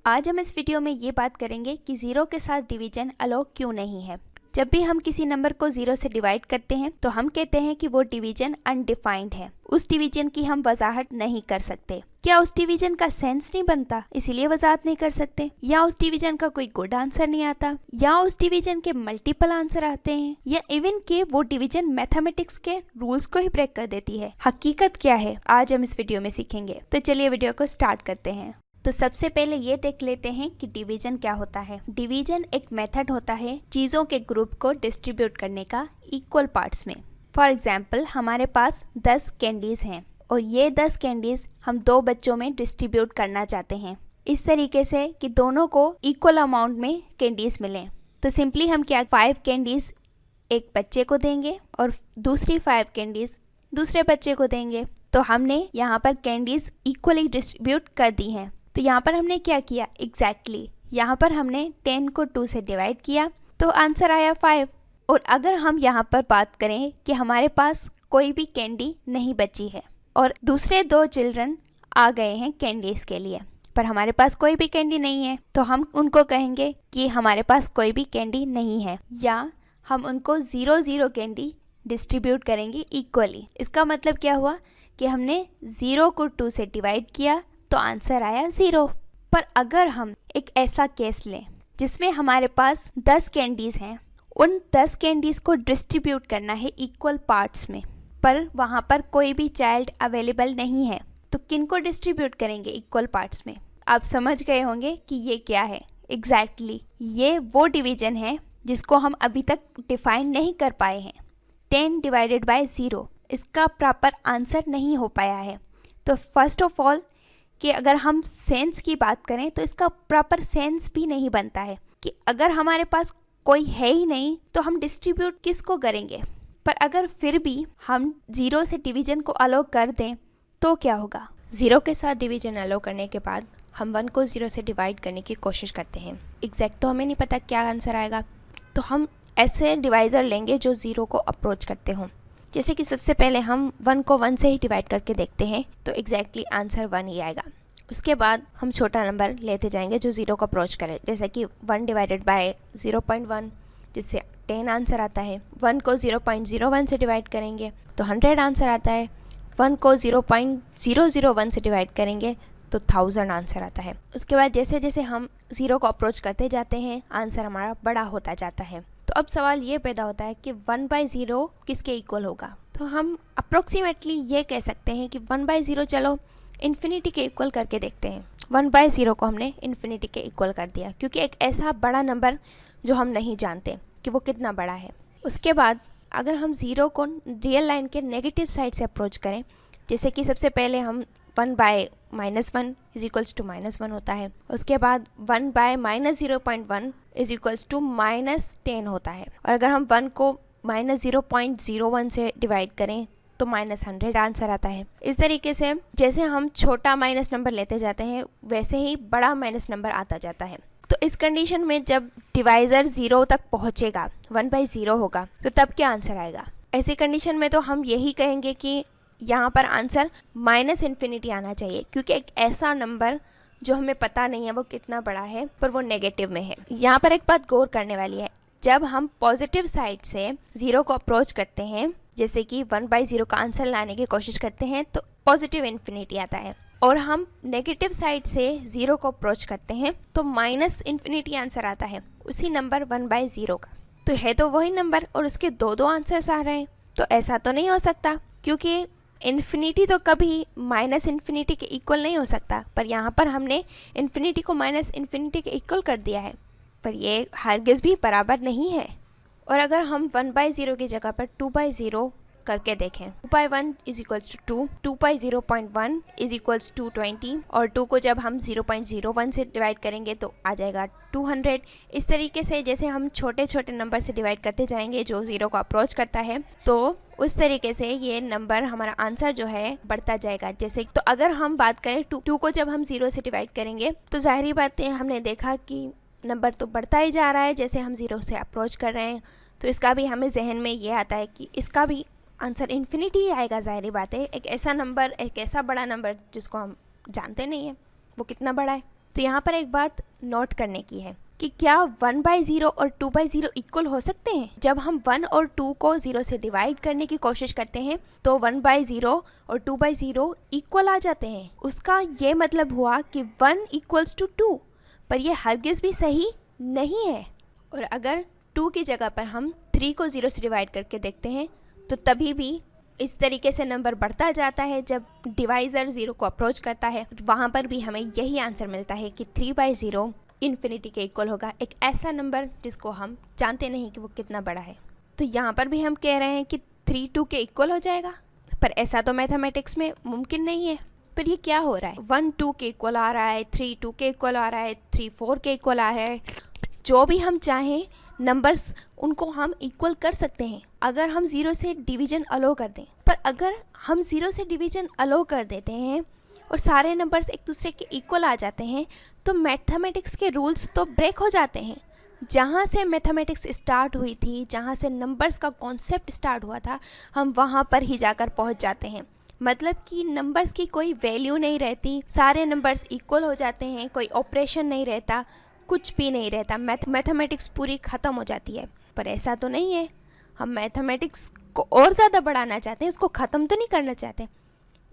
आज हम इस वीडियो में ये बात करेंगे कि ज़ीरो के साथ डिवीजन अलाउ क्यों नहीं है। जब भी हम किसी नंबर को ज़ीरो से डिवाइड करते हैं तो हम कहते हैं कि वो डिवीजन अनडिफाइंड है, उस डिवीजन की हम वजाहत नहीं कर सकते। क्या उस डिवीजन का सेंस नहीं बनता इसीलिए वजाहत नहीं कर सकते, या उस डिवीजन का कोई गुड आंसर नहीं आता, या उस डिवीजन के मल्टीपल आंसर आते हैं, या इवन के वो डिवीजन मैथमेटिक्स के रूल्स को ही ब्रेक कर देती है। हकीकत क्या है आज हम इस वीडियो में सीखेंगे। तो चलिए वीडियो को स्टार्ट करते हैं। तो सबसे पहले ये देख लेते हैं कि डिवीजन क्या होता है। डिवीजन एक मेथड होता है चीज़ों के ग्रुप को डिस्ट्रीब्यूट करने का इक्वल पार्ट्स में। फॉर एग्जाम्पल हमारे पास 10 कैंडीज हैं और ये 10 कैंडीज हम 2 बच्चों में डिस्ट्रीब्यूट करना चाहते हैं इस तरीके से कि दोनों को इक्वल अमाउंट में कैंडीज मिलें। तो सिंपली हम क्या 5 कैंडीज एक बच्चे को देंगे और दूसरी 5 कैंडीज दूसरे बच्चे को देंगे। तो हमने यहाँ पर कैंडीज इक्वली डिस्ट्रीब्यूट कर दी हैं। तो यहाँ पर हमने क्या किया एग्जैक्टली यहाँ पर हमने 10 को 2 से डिवाइड किया तो आंसर आया 5। और अगर हम यहाँ पर बात करें कि हमारे पास कोई भी कैंडी नहीं बची है और दूसरे 2 चिल्ड्रन आ गए हैं कैंडीज के लिए पर हमारे पास कोई भी कैंडी नहीं है, तो हम उनको कहेंगे कि हमारे पास कोई भी कैंडी नहीं है, या हम उनको 0-0 कैंडी डिस्ट्रीब्यूट करेंगे इक्वली। इसका मतलब क्या हुआ कि हमने 0 को 2 से डिवाइड किया तो आंसर आया 0। पर अगर हम एक ऐसा केस लें जिसमें हमारे पास 10 कैंडीज हैं, उन 10 कैंडीज को डिस्ट्रीब्यूट करना है इक्वल पार्ट्स में, पर वहाँ पर कोई भी चाइल्ड अवेलेबल नहीं है, तो किन को डिस्ट्रीब्यूट करेंगे इक्वल पार्ट्स में। आप समझ गए होंगे कि ये क्या है एग्जैक्टली ये वो डिवीजन है जिसको हम अभी तक डिफाइन नहीं कर पाए हैं। 10 डिवाइडेड बाय 0 इसका प्रॉपर आंसर नहीं हो पाया है। तो फर्स्ट ऑफ ऑल कि अगर हम सेंस की बात करें तो इसका प्रॉपर सेंस भी नहीं बनता है कि अगर हमारे पास कोई है ही नहीं तो हम डिस्ट्रीब्यूट किसको करेंगे। पर अगर फिर भी हम 0 से डिवीजन को अलाउ कर दें तो क्या होगा। 0 के साथ डिवीजन अलाउ करने के बाद हम 1 को 0 से डिवाइड करने की कोशिश करते हैं। एग्जैक्ट तो हमें नहीं पता क्या आंसर आएगा, तो हम ऐसे डिवाइज़र लेंगे जो 0 को अप्रोच करते हों। जैसे कि सबसे पहले हम 1 को 1 से ही डिवाइड करके देखते हैं तो एग्जैक्टली आंसर 1 ही आएगा। उसके बाद हम छोटा नंबर लेते जाएंगे जो 0 को अप्रोच करे, जैसे कि 1 डिवाइडेड बाय 0.1 जिससे 10 आंसर आता है। 1 को 0.01 से डिवाइड करेंगे तो 100 आंसर आता है। 1 को 0.001 से डिवाइड करेंगे तो 1000 आंसर आता है। उसके बाद जैसे जैसे हम 0 को अप्रोच करते जाते हैं आंसर हमारा बड़ा होता जाता है। तो अब सवाल ये पैदा होता है कि 1/0 किसके इक्वल होगा। तो हम अप्रोक्सीमेटली ये कह सकते हैं कि 1/0 चलो इन्फिनिटी के इक्वल करके देखते हैं। 1/0 को हमने इन्फिनिटी के इक्वल कर दिया क्योंकि एक ऐसा बड़ा नंबर जो हम नहीं जानते कि वो कितना बड़ा है। उसके बाद अगर हम 0 को रियल लाइन के नेगेटिव साइड से अप्रोच करें, जैसे कि सबसे पहले हम 1/-1 इज इक्वल्स टू -1 होता है। उसके बाद 1/-0.1 इज इक्वल्स टू -10 होता है। और अगर हम 1 को -0.01 से डिवाइड करें तो -100 आंसर आता है। इस तरीके से जैसे हम छोटा माइनस नंबर लेते जाते हैं वैसे ही बड़ा माइनस नंबर आता जाता है। तो इस कंडीशन में जब डिवाइज़र 0 तक पहुंचेगा 1/0 होगा तो तब क्या आंसर आएगा। ऐसी कंडीशन में तो हम यही कहेंगे कि यहाँ पर आंसर -∞ आना चाहिए, क्योंकि एक ऐसा नंबर जो हमें पता नहीं है वो कितना बड़ा है पर वो नेगेटिव में है। यहाँ पर एक बात गौर करने वाली है, जब हम पॉजिटिव साइड से 0 को अप्रोच करते हैं, जैसे कि 1/0 का आंसर लाने की कोशिश करते हैं तो पॉजिटिव इन्फिनिटी आता है, और हम नेगेटिव साइड से 0 को अप्रोच करते हैं तो -∞ आंसर आता है उसी नंबर 1/0 का। तो है तो वही नंबर और उसके 2 आंसर्स आ रहे हैं, तो ऐसा तो नहीं हो सकता क्योंकि इन्फिनिटी तो कभी -∞ के इक्वल नहीं हो सकता। पर यहाँ पर हमने इन्फिनिटी को -∞ के इक्वल कर दिया है, पर ये हरगिज़ भी बराबर नहीं है। और अगर हम 1/0 की जगह पर 2/0 करके देखें, 2/1 is equals to 2, 2/0.1 is equals to 20, और 2 को जब हम 0.01 से डिवाइड करेंगे तो आ जाएगा 200। इस तरीके से जैसे हम छोटे छोटे नंबर से डिवाइड करते जाएंगे जो 0 को अप्रोच करता है, तो उस तरीके से ये नंबर हमारा आंसर जो है बढ़ता जाएगा। जैसे तो अगर हम बात करें 2 को जब हम 0 से डिवाइड करेंगे तो जाहिर बात है हमने देखा कि नंबर तो बढ़ता ही जा रहा है जैसे हम 0 से अप्रोच कर रहे हैं। तो इसका भी हमें जहन में ये आता है कि इसका भी आंसर इन्फिनिटी ही आएगा। जाहिर बात है एक ऐसा नंबर, एक ऐसा बड़ा नंबर जिसको हम जानते नहीं हैं वो कितना बड़ा है। तो यहाँ पर एक बात नोट करने की है कि क्या 1/0 और 2/0 इक्वल हो सकते हैं। जब हम 1 और 2 को 0 से डिवाइड करने की कोशिश करते हैं तो 1/0 और 2/0 इक्वल आ जाते हैं। उसका ये मतलब हुआ कि 1 = 2, पर यह हरगिज़ भी सही नहीं है। और अगर 2 की जगह पर हम 3 को 0 से डिवाइड करके देखते हैं तो तभी भी इस तरीके से नंबर बढ़ता जाता है। जब डिवाइज़र 0 को अप्रोच करता है वहाँ पर भी हमें यही आंसर मिलता है कि 3/0 इन्फिनिटी के इक्वल होगा, एक ऐसा नंबर जिसको हम जानते नहीं कि वो कितना बड़ा है। तो यहाँ पर भी हम कह रहे हैं कि 3 2 के इक्वल हो जाएगा, पर ऐसा तो मैथमेटिक्स में मुमकिन नहीं है। पर ये क्या हो रहा है, 1 2 के इक्वल आ रहा है, 3 2 के इक्वल आ रहा है, 3 4 के इक्वल आ रहा है। जो भी हम चाहें नंबर्स उनको हम इक्वल कर सकते हैं अगर हम 0 से डिवीजन अलो कर दें। पर अगर हम 0 से डिवीजन अलो कर देते हैं और सारे नंबर्स एक दूसरे के इक्वल आ जाते हैं तो मैथमेटिक्स के रूल्स तो ब्रेक हो जाते हैं। जहाँ से मैथमेटिक्स स्टार्ट हुई थी, जहाँ से नंबर्स का कॉन्सेप्ट स्टार्ट हुआ था, हम वहाँ पर ही जाकर पहुँच जाते हैं। मतलब कि नंबर्स की कोई वैल्यू नहीं रहती, सारे नंबर्स इक्वल हो जाते हैं, कोई ऑपरेशन नहीं रहता, कुछ भी नहीं रहता, मैथमेटिक्स पूरी ख़त्म हो जाती है। पर ऐसा तो नहीं है, हम मैथमेटिक्स को और ज़्यादा बढ़ाना चाहते हैं, उसको ख़त्म तो नहीं करना चाहते।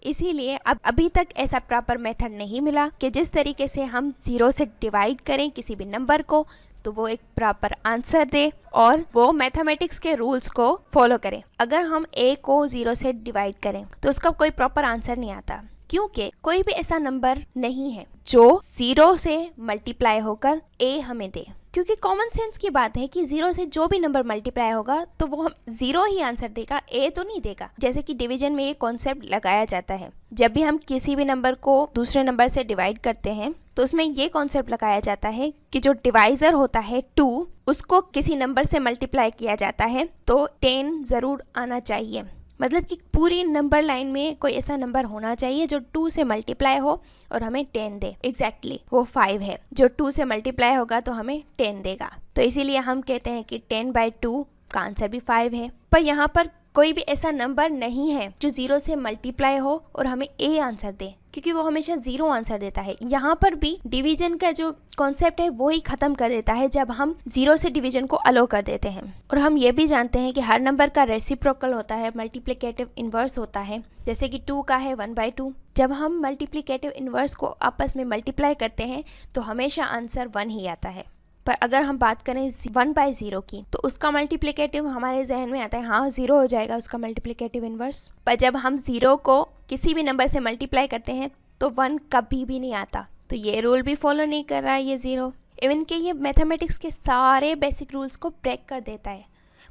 इसीलिए अब अभी तक ऐसा प्रॉपर मेथड नहीं मिला कि जिस तरीके से हम 0 से डिवाइड करें किसी भी नंबर को तो वो एक प्रॉपर आंसर दे और वो मैथमेटिक्स के रूल्स को फॉलो करें। अगर हम a को 0 से डिवाइड करें तो उसका कोई प्रॉपर आंसर नहीं आता, क्योंकि कोई भी ऐसा नंबर नहीं है जो 0 से मल्टीप्लाई होकर a हमें दे। क्योंकि कॉमन सेंस की बात है कि 0 से जो भी नंबर मल्टीप्लाई होगा तो वो हम 0 ही आंसर देगा, a तो नहीं देगा। जैसे कि डिवीजन में ये कॉन्सेप्ट लगाया जाता है, जब भी हम किसी भी नंबर को दूसरे नंबर से डिवाइड करते हैं तो उसमें ये कॉन्सेप्ट लगाया जाता है कि जो डिवाइजर होता है 2, उसको किसी नंबर से मल्टीप्लाई किया जाता है तो 10 ज़रूर आना चाहिए। मतलब कि पूरी नंबर लाइन में कोई ऐसा नंबर होना चाहिए जो 2 से मल्टीप्लाई हो और हमें 10 दे। एग्जैक्टली वो 5 है, जो 2 से मल्टीप्लाई होगा तो हमें 10 देगा। तो इसीलिए हम कहते हैं कि 10/2 का आंसर भी 5 है। पर यहाँ पर कोई भी ऐसा नंबर नहीं है जो 0 से मल्टीप्लाई हो और हमें a आंसर दे, क्योंकि वो हमेशा 0 आंसर देता है। यहाँ पर भी डिवीजन का जो कॉन्सेप्ट है वो ही ख़त्म कर देता है जब हम 0 से डिवीजन को अलो कर देते हैं। और हम ये भी जानते हैं कि हर नंबर का रेसिप्रोकल होता है, मल्टीप्लिकेटिव इन्वर्स होता है। जैसे कि 2 का है 1/2। जब हम मल्टीप्लिकेटिव इन्वर्स को आपस में मल्टीप्लाई करते हैं तो हमेशा आंसर 1 ही आता है। पर अगर हम बात करें 1/0 की तो उसका मल्टीप्लिकेटिव हमारे जहन में आता है, हाँ 0 हो जाएगा उसका मल्टीप्लिकेटिव इन्वर्स। पर जब हम 0 को किसी भी नंबर से मल्टीप्लाई करते हैं तो 1 कभी भी नहीं आता। तो ये रूल भी फॉलो नहीं कर रहा है ये 0। इवन कि ये मैथमेटिक्स के सारे बेसिक रूल्स को ब्रेक कर देता है।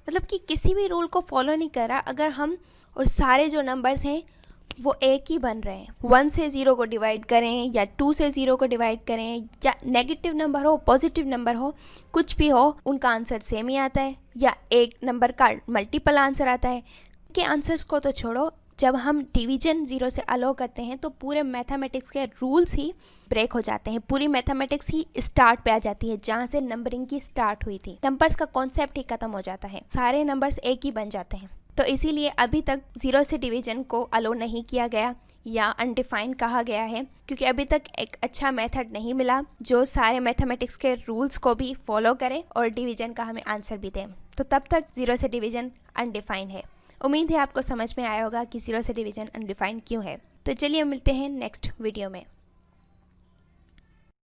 मतलब कि किसी भी रूल को फॉलो नहीं कर रहा। अगर हम और सारे जो नंबर्स हैं वो एक ही बन रहे हैं, 1 से 0 को डिवाइड करें या 2 से 0 को डिवाइड करें या नेगेटिव नंबर हो पॉजिटिव नंबर हो, कुछ भी हो, उनका आंसर सेम ही आता है या एक नंबर का मल्टीपल आंसर आता है। के आंसर्स को तो छोड़ो, जब हम डिवीजन 0 से अलो करते हैं तो पूरे मैथमेटिक्स के रूल्स ही ब्रेक हो जाते हैं। पूरी मैथमेटिक्स ही स्टार्ट पे आ जाती है जहाँ से नंबरिंग की स्टार्ट हुई थी। नंबर्स का कॉन्सेप्ट ही खत्म हो जाता है, सारे नंबर्स एक ही बन जाते हैं। तो इसीलिए अभी तक 0 से डिवीजन को अलो नहीं किया गया या अनडिफाइंड कहा गया है, क्योंकि अभी तक एक अच्छा मेथड नहीं मिला जो सारे मैथमेटिक्स के रूल्स को भी फॉलो करे और डिवीजन का हमें आंसर भी दे। तो तब तक 0 से डिवीजन अनडिफाइंड है। उम्मीद है आपको समझ में आया होगा कि 0 से डिवीजन अनडिफाइंड क्यों है। तो चलिए मिलते हैं नेक्स्ट वीडियो में।